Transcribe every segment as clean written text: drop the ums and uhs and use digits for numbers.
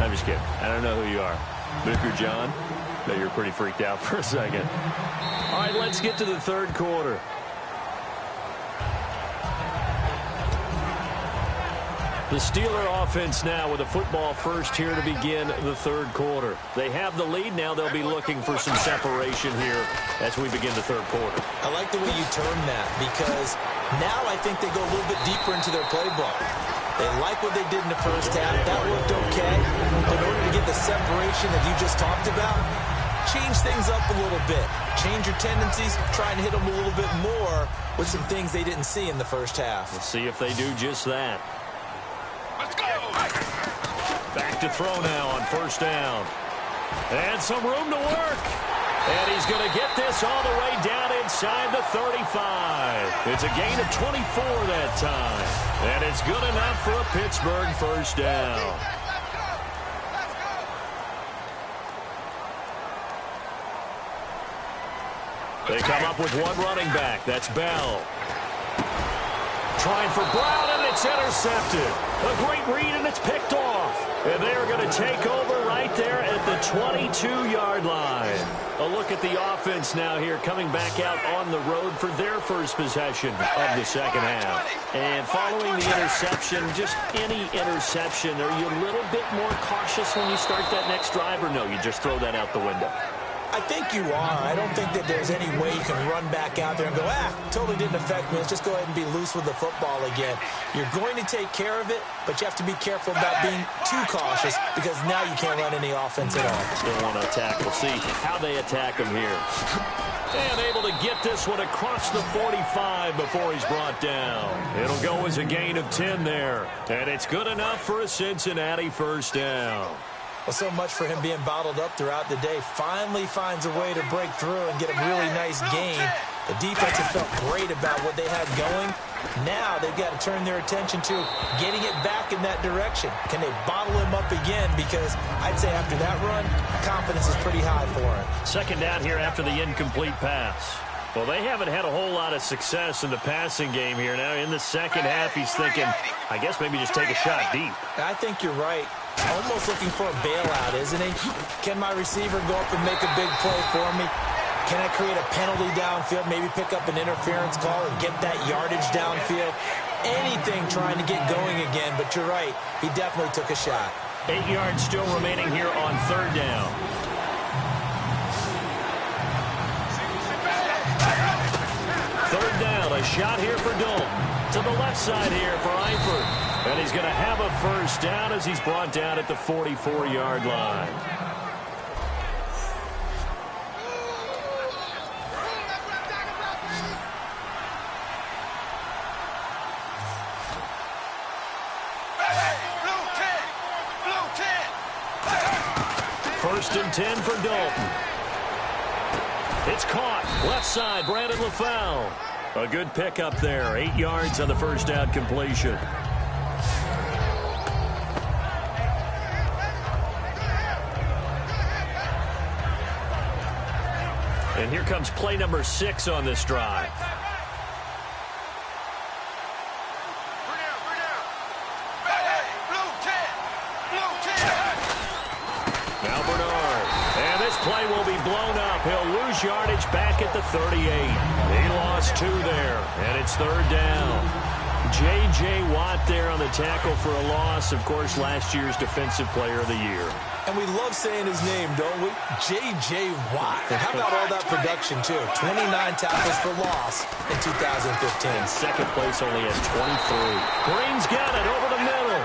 I'm just kidding. I don't know who you are. But if you're John, then you're pretty freaked out for a second. All right, let's get to the third quarter. The Steeler offense now with a football first here to begin the third quarter. They have the lead. Now they'll be looking for some separation here as we begin the third quarter. I like the way you term that because now I think they go a little bit deeper into their playbook. They like what they did in the first half. That worked okay. But in order to get the separation that you just talked about, change things up a little bit. Change your tendencies. Try and hit them a little bit more with some things they didn't see in the first half. Let's see if they do just that. Back to throw now on first down. And some room to work. And he's going to get this all the way down inside the 35. It's a gain of 24 that time. And it's good enough for a Pittsburgh first down. They come up with one running back. That's Bell. Trying for Brown, and it's intercepted. A great read, and it's picked off. And they're going to take over right there at the 22-yard line. A look at the offense now here, coming back out on the road for their first possession of the second half. And following the interception, just any interception, are you a little bit more cautious when you start that next drive, or no, you just throw that out the window? I think you are. I don't think that there's any way you can run back out there and go, totally didn't affect me. Let's just go ahead and be loose with the football again. You're going to take care of it, but you have to be careful about being too cautious because now you can't run any offense at all. Still want to attack. We'll see how they attack him here. And able to get this one across the 45 before he's brought down. It'll go as a gain of 10 there. And it's good enough for a Cincinnati first down. Well, so much for him being bottled up throughout the day. Finally finds a way to break through and get a really nice gain. The defense has felt great about what they had going. Now they've got to turn their attention to getting it back in that direction. Can they bottle him up again? Because I'd say after that run, confidence is pretty high for him. Second down here after the incomplete pass. Well, they haven't had a whole lot of success in the passing game here. Now in the second half, he's thinking, I guess maybe just take a shot deep. I think you're right. Almost looking for a bailout, isn't he? Can my receiver go up and make a big play for me? Can I create a penalty downfield, maybe pick up an interference call and get that yardage downfield? Anything trying to get going again, but you're right. He definitely took a shot. 8 yards still remaining here on third down. Third down, a shot here for Dalton. To the left side here for Eifert. And he's going to have a first down as he's brought down at the 44-yard line. First and 10 for Dalton. It's caught. Left side, Brandon LaFell. A good pickup there. 8 yards on the first down completion. And here comes play number 6 on this drive. Now Bernard. And this play will be blown up. He'll lose yardage back at the 38. He lost 2 there, and it's third down. J.J. Watt there on the tackle for a loss. Of course, last year's Defensive Player of the Year. And we love saying his name, don't we? J.J. Watt. And how about all that production, too? 29 tackles for loss in 2015. And second place only at 23. Green's got it over the middle.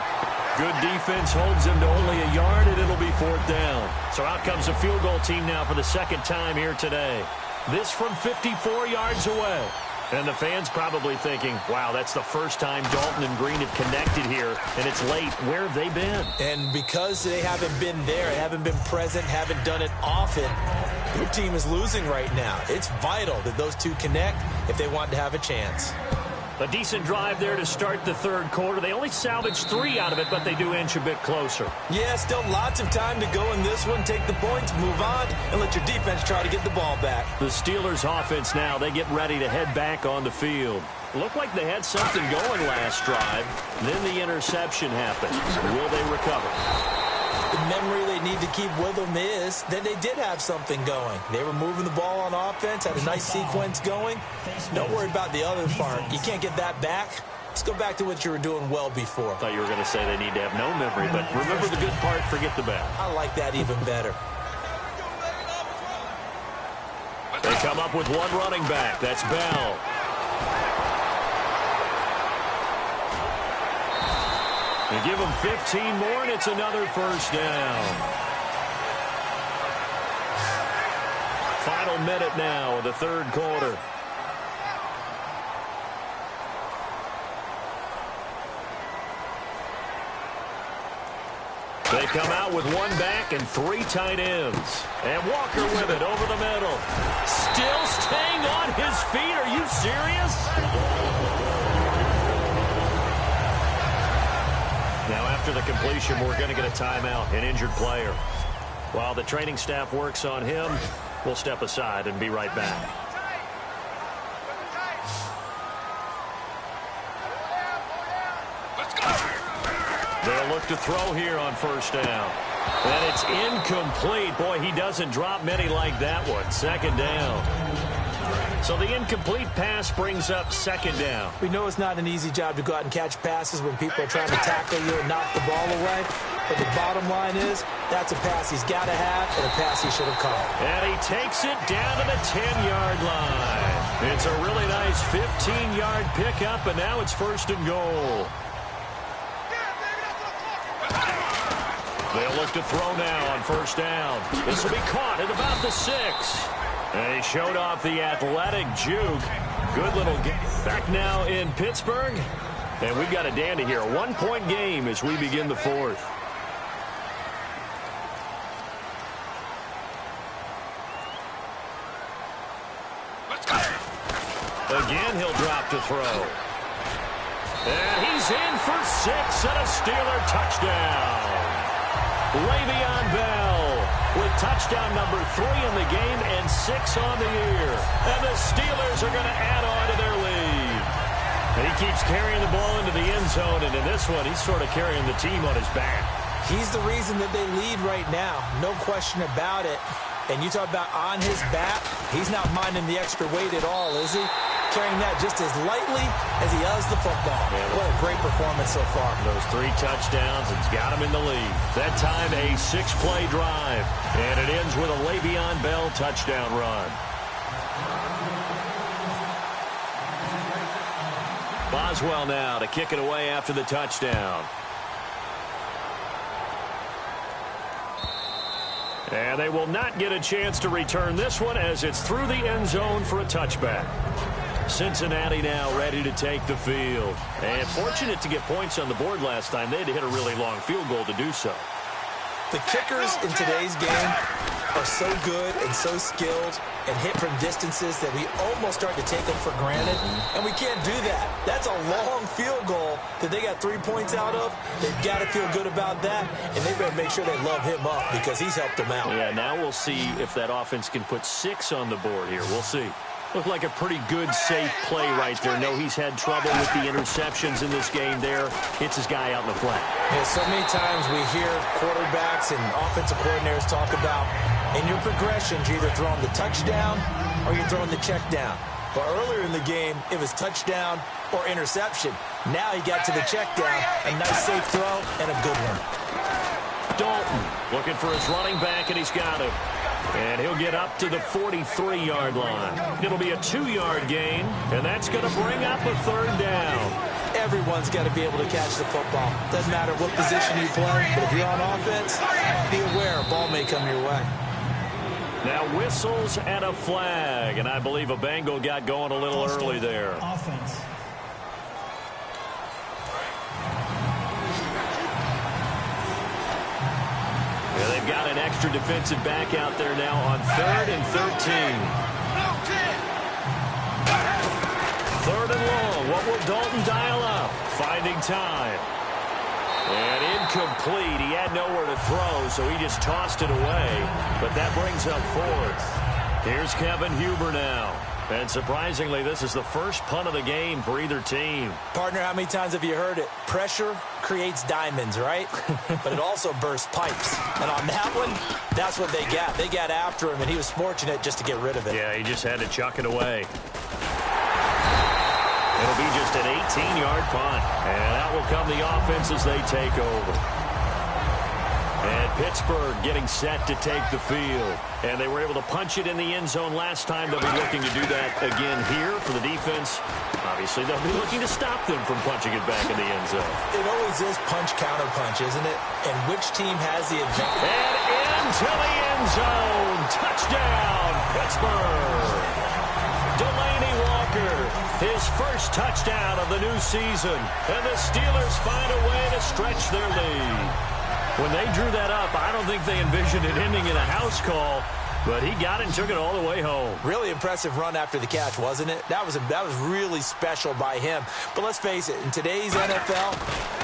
Good defense holds him to only a yard, and it'll be fourth down. So out comes the field goal team now for the second time here today. This from 54 yards away. And the fans probably thinking, wow, that's the first time Dalton and Green have connected here, and it's late. Where have they been? And because they haven't been there, haven't been present, haven't done it often, their team is losing right now. It's vital that those two connect if they want to have a chance. A decent drive there to start the third quarter. They only salvaged 3 out of it, but they do inch a bit closer. Yeah, still lots of time to go in this one. Take the points, move on, and let your defense try to get the ball back. The Steelers offense now, they get ready to head back on the field. Looked like they had something going last drive. Then the interception happened. Will they recover? The need to keep with them is that they did have something going. They were moving the ball on offense, had a nice sequence going. Don't worry about the other part. You can't get that back. Let's go back to what you were doing well before. I thought you were going to say they need to have no memory, but remember the good part, forget the bad. I like that even better. They come up with one running back. That's Bell. They give him 15 more, and it's another first down. Final minute now of the third quarter. They come out with one back and three tight ends. And Walker with it over the middle. Still staying on his feet. Are you serious? Now, after the completion, we're going to get a timeout, an injured player. While the training staff works on him, we'll step aside and be right back. They'll look to throw here on first down. And it's incomplete. Boy, he doesn't drop many like that one. Second down. So the incomplete pass brings up second down. We know it's not an easy job to go out and catch passes when people are trying to tackle you and knock the ball away. But the bottom line is, that's a pass he's got to have and a pass he should have caught. And he takes it down to the 10-yard line. It's a really nice 15-yard pickup, and now it's first and goal. They'll look to throw now on first down. This will be caught at about the 6. And he showed off the athletic juke. Good little game. Back now in Pittsburgh. And we've got a dandy here. A one-point game as we begin the fourth. Again, he'll drop to throw. And he's in for 6 and a Steeler touchdown. Le'Veon Bell with touchdown number 3 in the game and 6 on the year. And the Steelers are going to add on to their lead. And he keeps carrying the ball into the end zone, and in this one, he's sort of carrying the team on his back. He's the reason that they lead right now. No question about it. And you talk about on his back, he's not minding the extra weight at all, is he? Carrying that just as lightly as he does the football. Yeah, what a great performance so far. Those 3 touchdowns, it's got him in the lead. That time, a 6-play drive. And it ends with a Le'Veon Bell touchdown run. Boswell now to kick it away after the touchdown. And they will not get a chance to return this one as it's through the end zone for a touchback. Cincinnati now ready to take the field. And fortunate to get points on the board last time. They had to hit a really long field goal to do so. The kickers in today's game are so good and so skilled and hit from distances that we almost start to take them for granted. And we can't do that. That's a long field goal that they got 3 points out of. They've got to feel good about that. And they better make sure they love him up because he's helped them out. Yeah, now we'll see if that offense can put 6 on the board here. We'll see. Looked like a pretty good, safe play right there. No, he's had trouble with the interceptions in this game there. Hits his guy out in the flat. Yeah, so many times we hear quarterbacks and offensive coordinators talk about in your progressions, you're either throwing the touchdown or you're throwing the check down. But earlier in the game, it was touchdown or interception. Now he got to the check down, a nice safe throw, and a good one. Dalton looking for his running back, and he's got him. And he'll get up to the 43-yard line. It'll be a 2-yard gain, and that's going to bring up a third down. Everyone's got to be able to catch the football. Doesn't matter what position you play, but if you're on offense, be aware a ball may come your way. Now whistles and a flag, and I believe a Bengal got going a little early there. Offense. Yeah, they've got an extra defensive back out there now on 3rd and 13. 3rd and long. What will Dalton dial up? Finding time. And incomplete. He had nowhere to throw, so he just tossed it away. But that brings up 4th. Here's Kevin Huber now. And surprisingly, this is the first punt of the game for either team. Partner, how many times have you heard it? Pressure creates diamonds, right? But it also bursts pipes. And on that one, that's what they got. They got after him, and he was fortunate just to get rid of it. Yeah, he just had to chuck it away. It'll be just an 18-yard punt. And out will come the offense as they take over. And Pittsburgh getting set to take the field. And they were able to punch it in the end zone last time. They'll be looking to do that again here for the defense. Obviously, they'll be looking to stop them from punching it back in the end zone. It always is punch-counter-punch, isn't it? And which team has the advantage? And into the end zone. Touchdown, Pittsburgh. Delaney Walker, his first touchdown of the new season. And the Steelers find a way to stretch their lead. When they drew that up, I don't think they envisioned it ending in a house call, but he got it and took it all the way home. Really impressive run after the catch, wasn't it? That was really special by him. But let's face it, in today's NFL,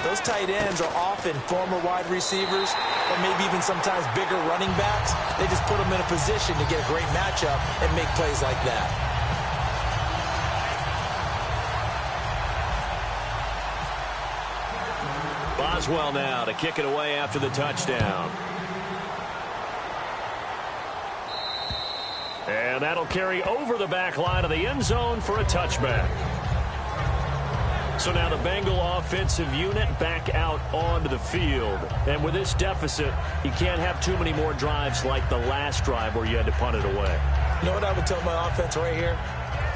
those tight ends are often former wide receivers or maybe even sometimes bigger running backs. They just put them in a position to get a great matchup and make plays like that. Boswell now to kick it away after the touchdown. And that'll carry over the back line of the end zone for a touchback. So now the Bengal offensive unit back out onto the field. And with this deficit, you can't have too many more drives like the last drive where you had to punt it away. You know what I would tell my offense right here?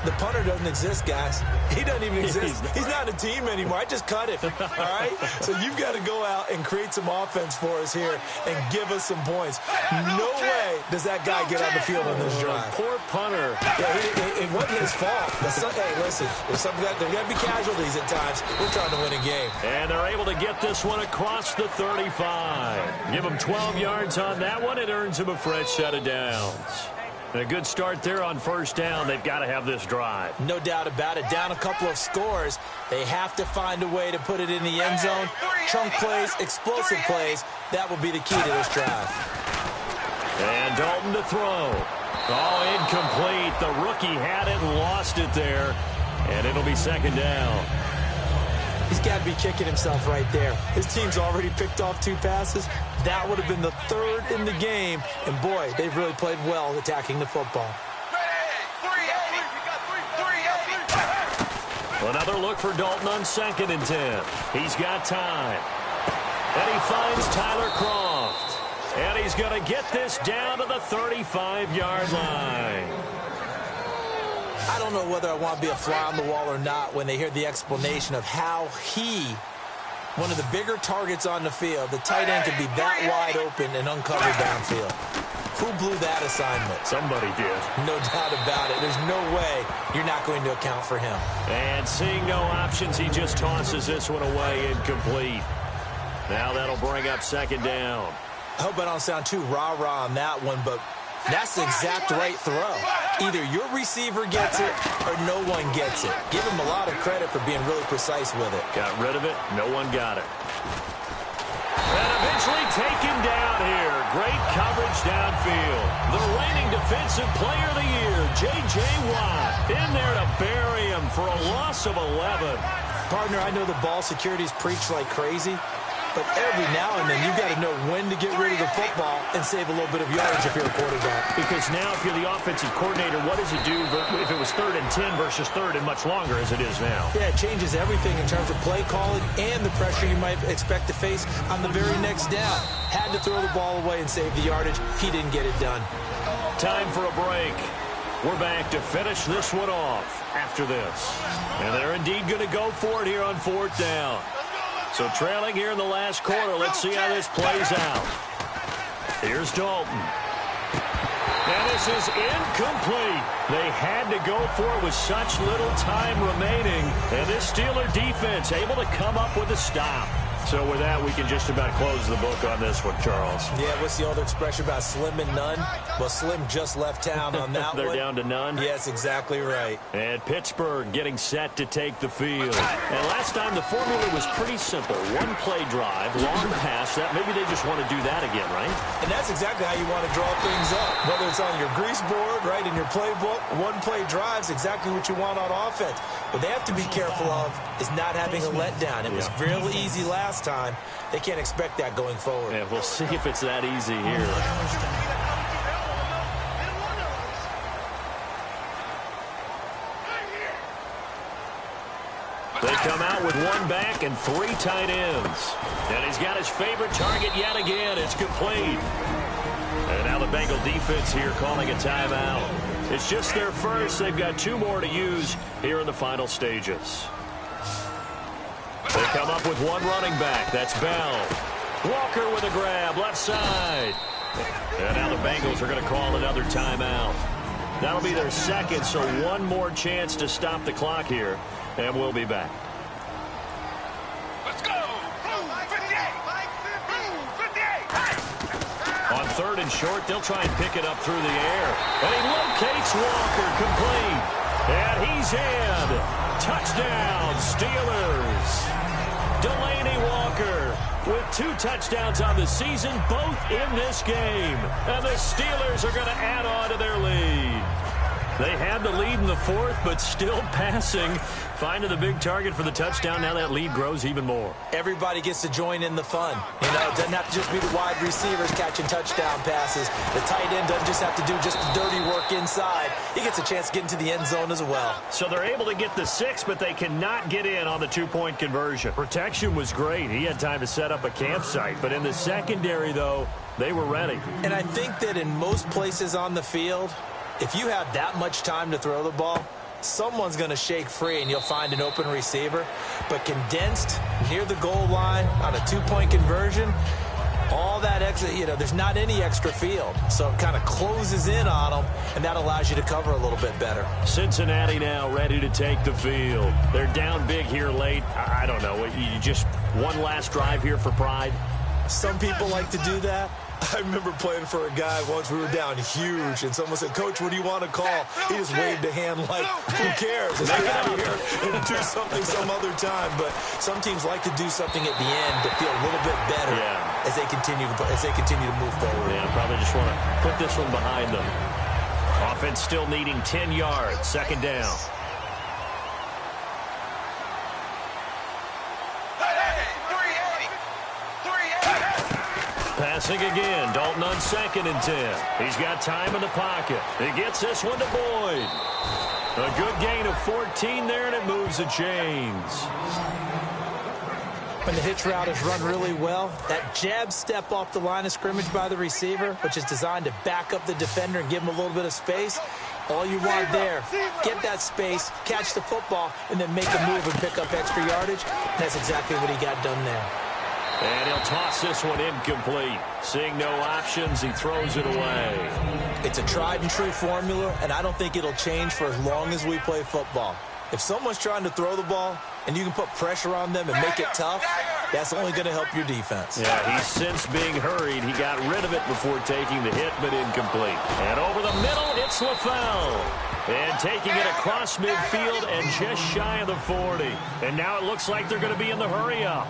The punter doesn't exist, guys. He doesn't even exist. He's not a team anymore. I just cut him, all right? So you've got to go out and create some offense for us here and give us some points. No way does that guy get on the field on this drive. Poor punter. Yeah, it wasn't his fault. Hey, listen, there's got to be casualties at times. We're trying to win a game. And they're able to get this one across the 35. Give him 12 yards on that one. It earns him a fresh set of downs. And a good start there on first down. They've got to have this drive. No doubt about it. Down a couple of scores. They have to find a way to put it in the end zone. Chunk plays, explosive plays. That will be the key to this drive. And Dalton to throw. Oh, incomplete. The rookie had it and lost it there. And it'll be second down. He's got to be kicking himself right there. His team's already picked off 2 passes. That would have been the 3rd in the game. And, boy, they've really played well attacking the football. Another look for Dalton on 2nd and 10. He's got time. And he finds Tyler Croft. And he's going to get this down to the 35-yard line. I don't know whether I want to be a fly on the wall or not when they hear the explanation of how one of the bigger targets on the field, the tight end could be that wide open and uncovered downfield. Who blew that assignment? Somebody did. No doubt about it. There's no way you're not going to account for him. And seeing no options, he just tosses this one away incomplete. Now that'll bring up second down. I hope I don't sound too rah-rah on that one, but that's the exact right throw. Either your receiver gets it or no one gets it. Give him a lot of credit for being really precise with it. Got rid of it. No one got it. And eventually taken down here. Great coverage downfield. The reigning defensive player of the year, J.J. Watt, in there to bury him for a loss of 11. Partner, I know the ball security's preached like crazy, but every now and then you've got to know when to get rid of the football and save a little bit of yardage if you're a quarterback. Because now if you're the offensive coordinator, what does it do if it was 3rd and 10 versus 3rd and much longer as it is now? Yeah, it changes everything in terms of play calling and the pressure you might expect to face on the very next down. Had to throw the ball away and save the yardage. He didn't get it done. Time for a break. We're back to finish this one off after this. And they're indeed going to go for it here on 4th down. So trailing here in the last quarter, let's see how this plays out. Here's Dalton. And this is incomplete. They had to go for it with such little time remaining. And this Steeler defense able to come up with a stop. So with that, we can just about close the book on this one, Charles. Yeah, what's the old expression about slim and none? Well, Slim just left town on that They're one. down to none? Yes, exactly right. And Pittsburgh getting set to take the field. And last time, the formula was pretty simple. One play drive, long pass. That maybe they just want to do that again, right? And that's exactly how you want to draw things up. Whether it's on your grease board, right, in your playbook, one play drive's exactly what you want on offense. What they have to be careful of is not having a letdown. It was real easy last time. They can't expect that going forward. Yeah, we'll see if it's that easy here. They come out with one back and three tight ends. And he's got his favorite target yet again. It's complete. And now the Bengal defense here calling a timeout. It's just their first. They've got two more to use here in the final stages. They come up with one running back. That's Bell. Walker with a grab, left side. And now the Bengals are going to call another timeout. That'll be their second, so one more chance to stop the clock here. And we'll be back. Let's go! 58! On third and short, they'll try and pick it up through the air. And he locates Walker, complete. And he's in. Touchdown, Steelers. Delaney Walker with 2 touchdowns on the season, both in this game. And the Steelers are going to add on to their lead. They had the lead in the fourth, but still passing. Finding the big target for the touchdown. Now that lead grows even more. Everybody gets to join in the fun. You know, it doesn't have to just be the wide receivers catching touchdown passes. The tight end doesn't just have to do just the dirty work inside. He gets a chance to get into the end zone as well. So they're able to get the 6, but they cannot get in on the 2-point conversion. Protection was great. He had time to set up a campsite. But in the secondary, though, they were ready. And I think that in most places on the field, if you have that much time to throw the ball, someone's going to shake free and you'll find an open receiver. But condensed near the goal line on a 2-point conversion, all that extra, you know, there's not any extra field. So it kind of closes in on them, and that allows you to cover a little bit better. Cincinnati now ready to take the field. They're down big here late. I don't know. You just one last drive here for pride? Some people like to do that. I remember playing for a guy once. We were down huge, and someone said, "Coach, what do you want to call?" He just waved a hand like, "Who cares? Let's get out of here and do something some other time." But some teams like to do something at the end to feel a little bit better as they continue to move forward. Yeah, probably just want to put this one behind them. Offense still needing 10 yards. Second down. Passing again. Dalton on 2nd and 10. He's got time in the pocket. He gets this one to Boyd. A good gain of 14 there, and it moves the chains. When the hitch route is run really well, that jab step off the line of scrimmage by the receiver, which is designed to back up the defender and give him a little bit of space, all you want there, get that space, catch the football, and then make a move and pick up extra yardage. And that's exactly what he got done there. And he'll toss this one incomplete. Seeing no options, he throws it away. It's a tried and true formula, and I don't think it'll change for as long as we play football. If someone's trying to throw the ball and you can put pressure on them and make it tough, that's only going to help your defense. Yeah, he's since being hurried. He got rid of it before taking the hit, but incomplete. And over the middle, it's LaFell. And taking it across midfield and just shy of the 40. And now it looks like they're going to be in the hurry-up.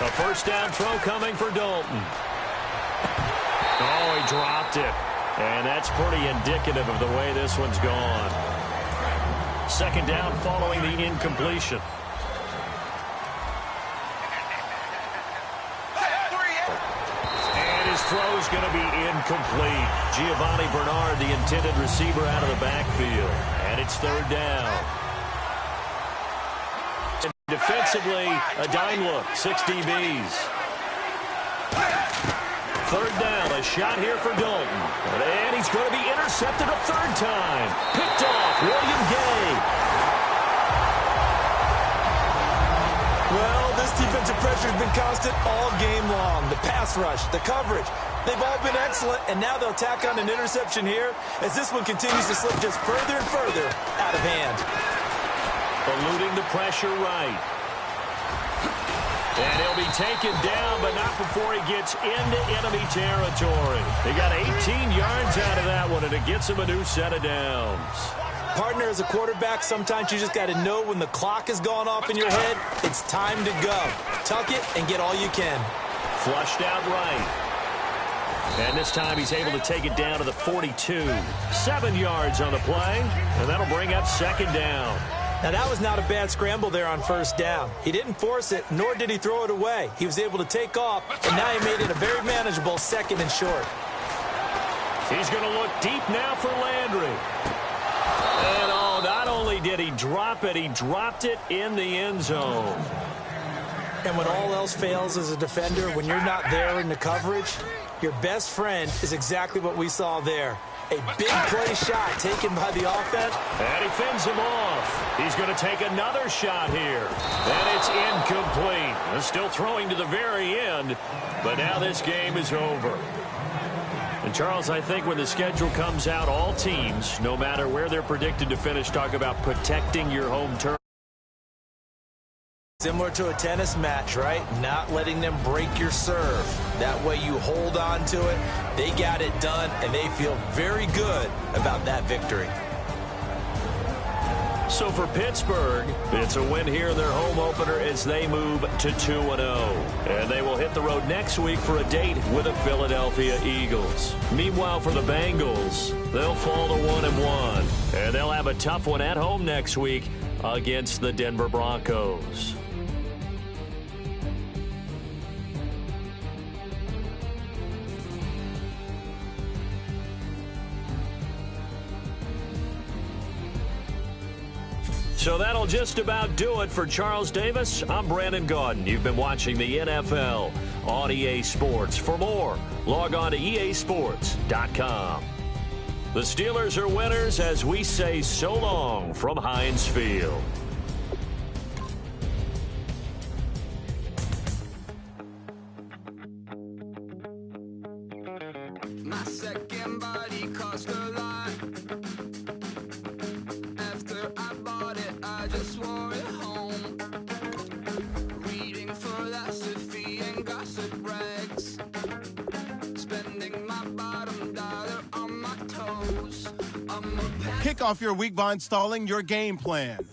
A first down throw coming for Dalton. Oh, he dropped it. And that's pretty indicative of the way this one's gone. Second down following the incompletion. And his throw's going to be incomplete. Giovanni Bernard, the intended receiver, out of the backfield. And it's third down. Defensively, a dime look, 6 DBs. Third down, a shot here for Dalton. And he's going to be intercepted a third time. Picked off, William Gay. Well, this defensive pressure has been constant all game long. The pass rush, the coverage, they've all been excellent, and now they'll tack on an interception here as this one continues to slip just further and further out of hand. Eluding the pressure right. And he'll be taken down, but not before he gets into enemy territory. He got 18 yards out of that one, and it gets him a new set of downs. Partner, as a quarterback, sometimes you just got to know when the clock has gone off in your head, it's time to go. Tuck it and get all you can. Flushed out right. And this time he's able to take it down to the 42. 7 yards on the play, and that'll bring up second down. Now, that was not a bad scramble there on first down. He didn't force it, nor did he throw it away. He was able to take off, and now he made it a very manageable second and short. He's going to look deep now for Landry. And, oh, not only did he drop it, he dropped it in the end zone. And when all else fails as a defender, when you're not there in the coverage, your best friend is exactly what we saw there. A big play shot taken by the offense. And he fends him off. He's going to take another shot here. And it's incomplete. They're still throwing to the very end, but now this game is over. And, Charles, I think when the schedule comes out, all teams, no matter where they're predicted to finish, talk about protecting your home turf. Similar to a tennis match, right? Not letting them break your serve. That way you hold on to it. They got it done, and they feel very good about that victory. So for Pittsburgh, it's a win here in their home opener as they move to 2-0. And they will hit the road next week for a date with the Philadelphia Eagles. Meanwhile, for the Bengals, they'll fall to 1-1. And they'll have a tough one at home next week against the Denver Broncos. So that'll just about do it for Charles Davis. I'm Brandon Gaudin. You've been watching the NFL on EA Sports. For more, log on to easports.com. The Steelers are winners as we say so long from Heinz Field. My second body cost a lot. I just wore it home, reading philosophy and gossip rags, spending my bottom dollar on my toes. Kick off your week by installing your game plan.